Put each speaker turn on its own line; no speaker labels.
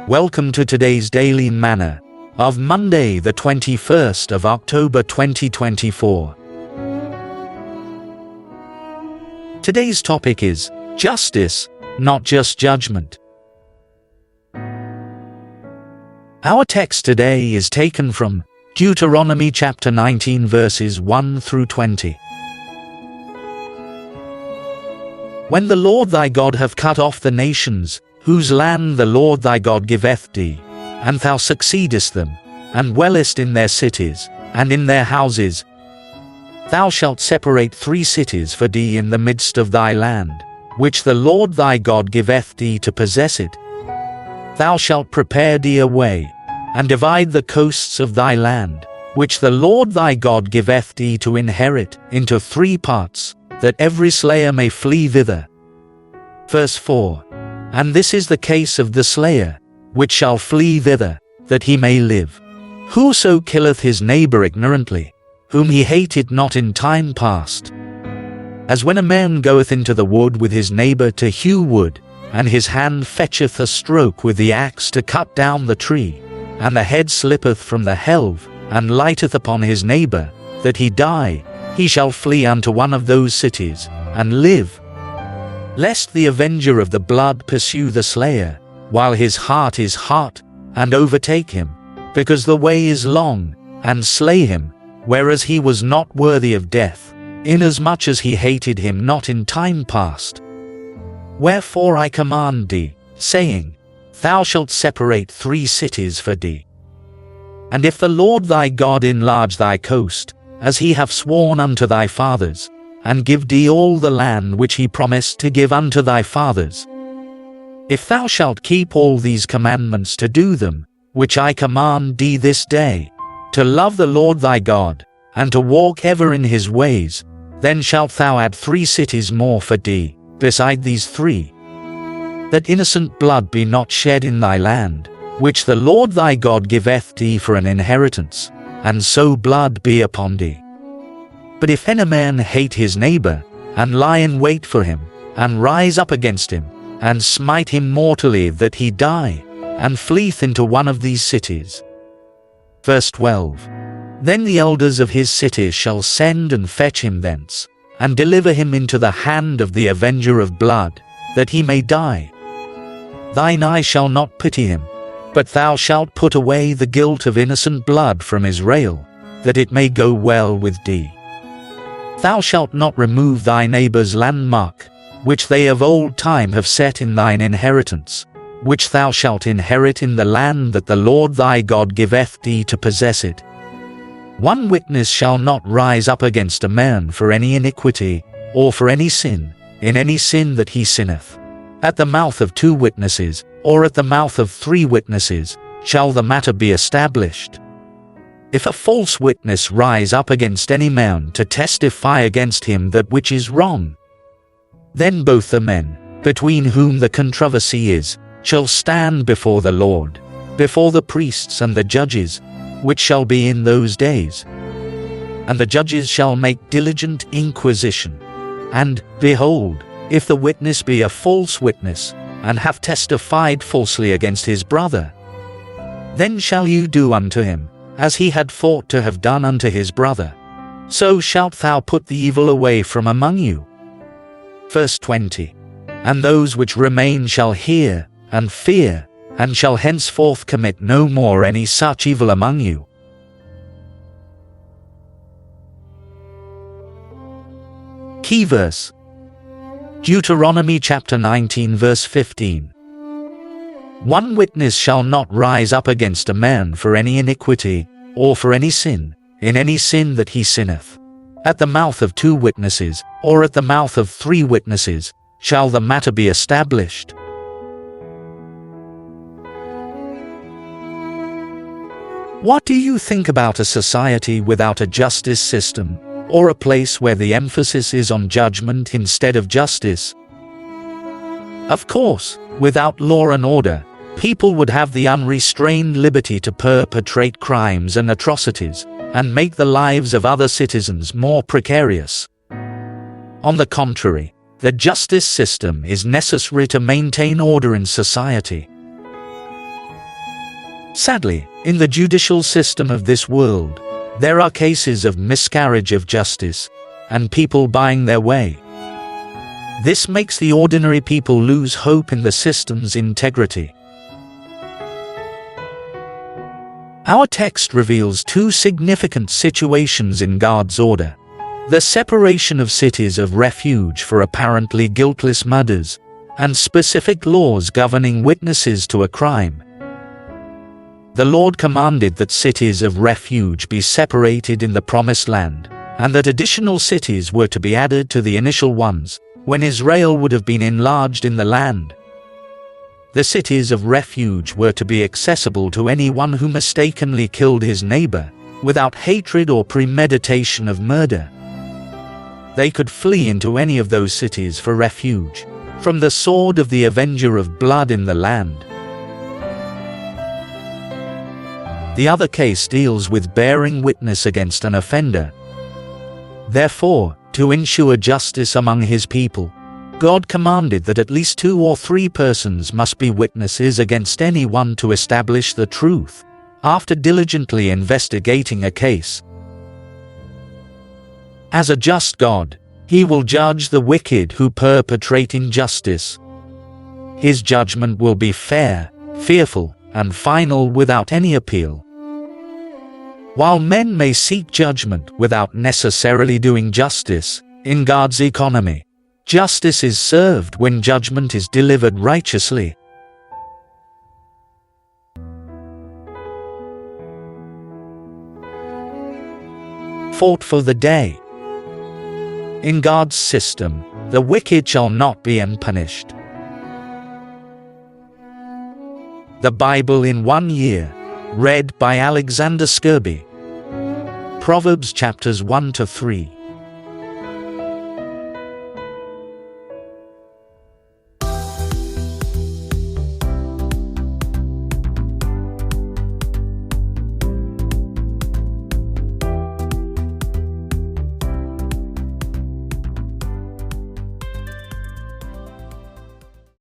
Welcome to today's Daily Manna of Monday, the 21st of October 2024. Today's topic is justice, not just judgment. Our text today is taken from Deuteronomy chapter 19 verses 1 through 20. When the Lord thy God hath cut off the nations, whose land the Lord thy God giveth thee, and thou succeedest them, and dwellest in their cities, and in their houses, thou shalt separate 3 cities for thee in the midst of thy land, which the Lord thy God giveth thee to possess it. Thou shalt prepare thee a way, and divide the coasts of thy land, which the Lord thy God giveth thee to inherit, into 3 parts, that every slayer may flee thither. Verse 4. And this is the case of the slayer, which shall flee thither, that he may live. Whoso killeth his neighbor ignorantly, whom he hated not in time past. As when a man goeth into the wood with his neighbor to hew wood, and his hand fetcheth a stroke with the axe to cut down the tree, and the head slippeth from the helve, and lighteth upon his neighbor, that he die, he shall flee unto one of those cities, and live. Lest the avenger of the blood pursue the slayer, while his heart is hot, and overtake him, because the way is long, and slay him, whereas he was not worthy of death, inasmuch as he hated him not in time past. Wherefore I command thee, saying, Thou shalt separate 3 cities for thee. And if the Lord thy God enlarge thy coast, as he hath sworn unto thy fathers, and give thee all the land which he promised to give unto thy fathers, if thou shalt keep all these commandments to do them, which I command thee this day, to love the Lord thy God, and to walk ever in his ways, then shalt thou add 3 cities more for thee, beside these 3, that innocent blood be not shed in thy land, which the Lord thy God giveth thee for an inheritance, and so blood be upon thee. But if any man hate his neighbor, and lie in wait for him, and rise up against him, and smite him mortally that he die, and fleeth into one of these cities. Verse 12. Then the elders of his cities shall send and fetch him thence, and deliver him into the hand of the avenger of blood, that he may die. Thine eye shall not pity him, but thou shalt put away the guilt of innocent blood from Israel, that it may go well with thee. Thou shalt not remove thy neighbor's landmark, which they of old time have set in thine inheritance, which thou shalt inherit in the land that the Lord thy God giveth thee to possess it. One witness shall not rise up against a man for any iniquity, or for any sin, in any sin that he sinneth. At the mouth of 2 witnesses, or at the mouth of 3 witnesses, shall the matter be established. If a false witness rise up against any man to testify against him that which is wrong, then both the men, between whom the controversy is, shall stand before the Lord, before the priests and the judges, which shall be in those days. And the judges shall make diligent inquisition. And, behold, if the witness be a false witness, and hath testified falsely against his brother, then shall you do unto him, as he had thought to have done unto his brother. So shalt thou put the evil away from among you. Verse 20. And those which remain shall hear, and fear, and shall henceforth commit no more any such evil among you. Key verse. Deuteronomy chapter 19 verse 15. One witness shall not rise up against a man for any iniquity, or for any sin, in any sin that he sinneth. At the mouth of 2 witnesses, or at the mouth of 3 witnesses, shall the matter be established. What do you think about a society without a justice system, or a place where the emphasis is on judgment instead of justice? Of course, without law and order, people would have the unrestrained liberty to perpetrate crimes and atrocities, and make the lives of other citizens more precarious. On the contrary, the justice system is necessary to maintain order in society. Sadly, in the judicial system of this world, there are cases of miscarriage of justice, and people buying their way. This makes the ordinary people lose hope in the system's integrity. Our text reveals two significant situations in God's order: the separation of cities of refuge for apparently guiltless murders, and specific laws governing witnesses to a crime. The Lord commanded that cities of refuge be separated in the Promised Land, and that additional cities were to be added to the initial ones, when Israel would have been enlarged in the land. The cities of refuge were to be accessible to anyone who mistakenly killed his neighbor, without hatred or premeditation of murder. They could flee into any of those cities for refuge, from the sword of the avenger of blood in the land. The other case deals with bearing witness against an offender. Therefore, to ensure justice among his people, God commanded that at least 2 or 3 persons must be witnesses against anyone to establish the truth, after diligently investigating a case. As a just God, He will judge the wicked who perpetrate injustice. His judgment will be fair, fearful, and final without any appeal. While men may seek judgment without necessarily doing justice, in God's economy, justice is served when judgment is delivered righteously. Fought for the day. In God's system, the wicked shall not be unpunished. The Bible in 1 year, read by Alexander Skirby. Proverbs chapters 1 to 3.